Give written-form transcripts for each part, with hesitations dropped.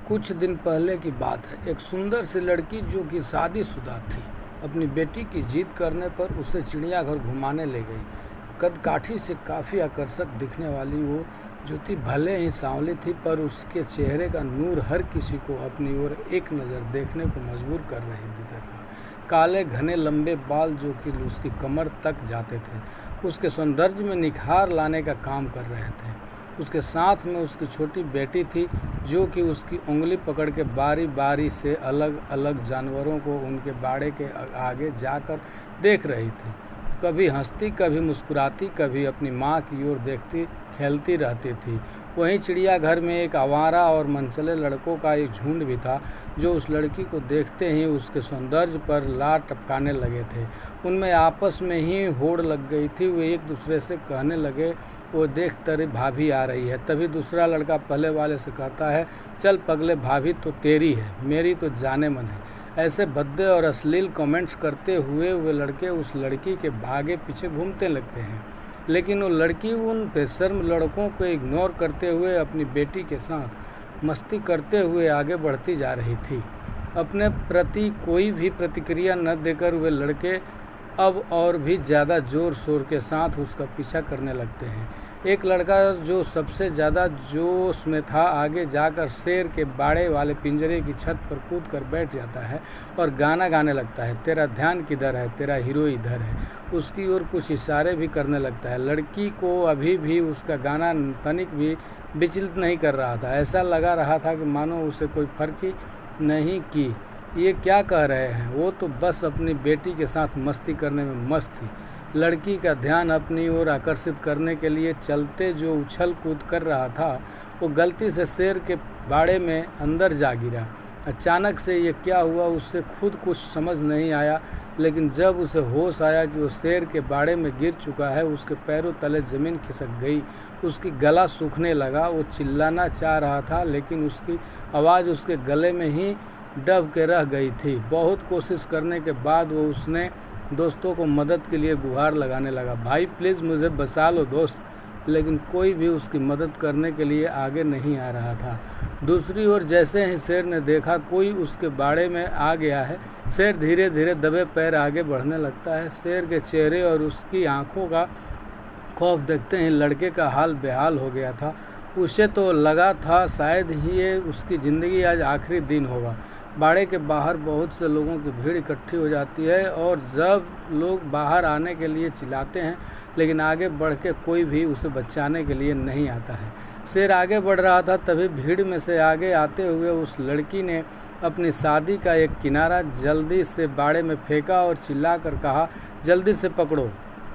कुछ दिन पहले की बात है। एक सुंदर सी लड़की जो कि शादीशुदा थी, अपनी बेटी की जिद करने पर उसे चिड़ियाघर घुमाने ले गई। कदकाठी से काफ़ी आकर्षक दिखने वाली वो जो थी, भले ही सांवली थी, पर उसके चेहरे का नूर हर किसी को अपनी ओर एक नज़र देखने को मजबूर कर रही देता था। काले घने लंबे बाल जो कि उसकी कमर तक जाते थे, उसके सौंदर्य में निखार लाने का काम कर रहे थे। उसके साथ में उसकी छोटी बेटी थी जो कि उसकी उंगली पकड़ के बारी बारी से अलग अलग जानवरों को उनके बाड़े के आगे जाकर देख रही थी। कभी हंसती, कभी मुस्कुराती, कभी अपनी माँ की ओर देखती खेलती रहती थी। वहीं चिड़ियाघर में एक आवारा और मनचले लड़कों का एक झुंड भी था जो उस लड़की को देखते ही उसके सौंदर्य पर लार टपकाने लगे थे। उनमें आपस में ही होड़ लग गई थी। वे एक दूसरे से कहने लगे, वो देख तेरी भाभी आ रही है। तभी दूसरा लड़का पहले वाले से कहता है, चल पगले, भाभी तो तेरी है, मेरी तो जाने मन है। ऐसे भद्दे और अश्लील कमेंट्स करते हुए वे लड़के उस लड़की के आगे पीछे घूमते लगते हैं, लेकिन वो लड़की उन बेशर्म लड़कों को इग्नोर करते हुए अपनी बेटी के साथ मस्ती करते हुए आगे बढ़ती जा रही थी। अपने प्रति कोई भी प्रतिक्रिया न देकर वे लड़के अब और भी ज़्यादा ज़ोर शोर के साथ उसका पीछा करने लगते हैं। एक लड़का जो सबसे ज़्यादा जोश में था, आगे जाकर शेर के बाड़े वाले पिंजरे की छत पर कूद कर बैठ जाता है और गाना गाने लगता है। तेरा ध्यान किधर है, तेरा हीरो इधर है। उसकी ओर कुछ इशारे भी करने लगता है। लड़की को अभी भी उसका गाना तनिक भी विचलित नहीं कर रहा था। ऐसा लगा रहा था कि मानो उसे कोई फर्क ही नहीं कि ये क्या कह रहे हैं। वो तो बस अपनी बेटी के साथ मस्ती करने में मस्त थी। लड़की का ध्यान अपनी ओर आकर्षित करने के लिए चलते जो उछल कूद कर रहा था, वो गलती से शेर के बाड़े में अंदर जा गिरा। अचानक से ये क्या हुआ उससे खुद कुछ समझ नहीं आया, लेकिन जब उसे होश आया कि वो शेर के बाड़े में गिर चुका है, उसके पैरों तले ज़मीन खिसक गई। उसकी गला सूखने लगा। वो चिल्लाना चाह रहा था, लेकिन उसकी आवाज़ उसके गले में ही दब के रह गई थी। बहुत कोशिश करने के बाद वो उसने दोस्तों को मदद के लिए गुहार लगाने लगा, भाई प्लीज़ मुझे बचा लो दोस्त। लेकिन कोई भी उसकी मदद करने के लिए आगे नहीं आ रहा था। दूसरी ओर जैसे ही शेर ने देखा कोई उसके बाड़े में आ गया है, शेर धीरे धीरे दबे पैर आगे बढ़ने लगता है। शेर के चेहरे और उसकी आंखों का खौफ देखते ही लड़के का हाल बेहाल हो गया था। उसे तो लगा था शायद ही ये उसकी ज़िंदगी आज आखिरी दिन होगा। बाड़े के बाहर बहुत से लोगों की भीड़ इकट्ठी हो जाती है और जब लोग बाहर आने के लिए चिल्लाते हैं, लेकिन आगे बढ़ के कोई भी उसे बचाने के लिए नहीं आता है। शेर आगे बढ़ रहा था, तभी भीड़ में से आगे आते हुए उस लड़की ने अपनी शादी का एक किनारा जल्दी से बाड़े में फेंका और चिल्लाकर कहा, जल्दी से पकड़ो।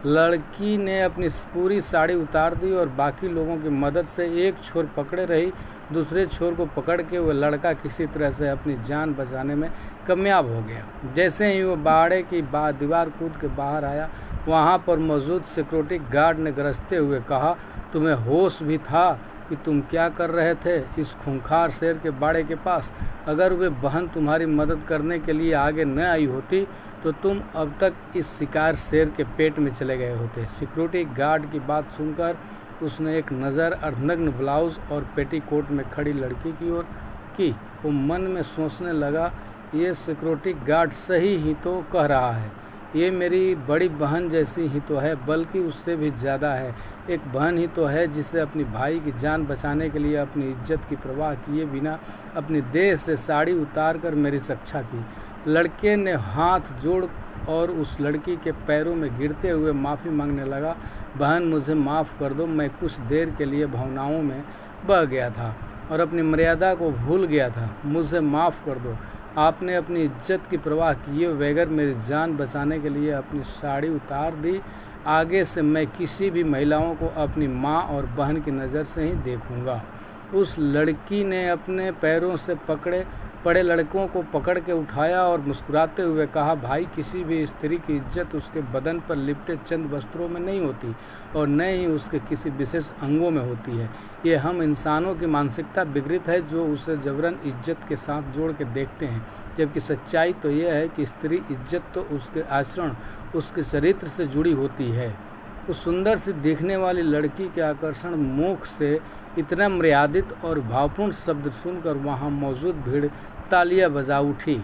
लड़की ने अपनी पूरी साड़ी उतार दी और बाकी लोगों की मदद से एक छोर पकड़े रही। दूसरे छोर को पकड़ के वह लड़का किसी तरह से अपनी जान बचाने में कामयाब हो गया। जैसे ही वो बाड़े की दीवार कूद के बाहर आया, वहाँ पर मौजूद सिक्योरिटी गार्ड ने गरजते हुए कहा, तुम्हें होश भी था कि तुम क्या कर रहे थे इस खूंखार शेर के बाड़े के पास? अगर वे बहन तुम्हारी मदद करने के लिए आगे न आई होती तो तुम अब तक इस शिकार शेर के पेट में चले गए होते। सिक्योरिटी गार्ड की बात सुनकर उसने एक नज़र अर्धनग्न ब्लाउज और पेटीकोट में खड़ी लड़की की ओर की। वो मन में सोचने लगा, ये सिक्योरिटी गार्ड सही ही तो कह रहा है। ये मेरी बड़ी बहन जैसी ही तो है, बल्कि उससे भी ज़्यादा है। एक बहन ही तो है जिसे अपनी भाई की जान बचाने के लिए अपनी इज्जत की परवाह किए बिना अपनी देह से साड़ी उतार कर मेरी रक्षा की। लड़के ने हाथ जोड़ और उस लड़की के पैरों में गिरते हुए माफ़ी मांगने लगा, बहन मुझे माफ़ कर दो, मैं कुछ देर के लिए भावनाओं में बह गया था और अपनी मर्यादा को भूल गया था। मुझे माफ़ कर दो। आपने अपनी इज्जत की परवाह किए बगैर मेरी जान बचाने के लिए अपनी साड़ी उतार दी। आगे से मैं किसी भी महिलाओं को अपनी माँ और बहन की नज़र से ही देखूँगा। उस लड़की ने अपने पैरों से पड़े लड़कों को पकड़ के उठाया और मुस्कुराते हुए कहा, भाई किसी भी स्त्री की इज्जत उसके बदन पर लिपटे चंद वस्त्रों में नहीं होती और न ही उसके किसी विशेष अंगों में होती है। ये हम इंसानों की मानसिकता विकृत है जो उसे जबरन इज्जत के साथ जोड़ के देखते हैं, जबकि सच्चाई तो यह है कि स्त्री इज्जत तो उसके आचरण, उसके चरित्र से जुड़ी होती है। उस सुंदर सी दिखने वाली लड़की के आकर्षण मुख से इतना मर्यादित और भावपूर्ण शब्द सुनकर वहाँ मौजूद भीड़ तालियां बजा उठी।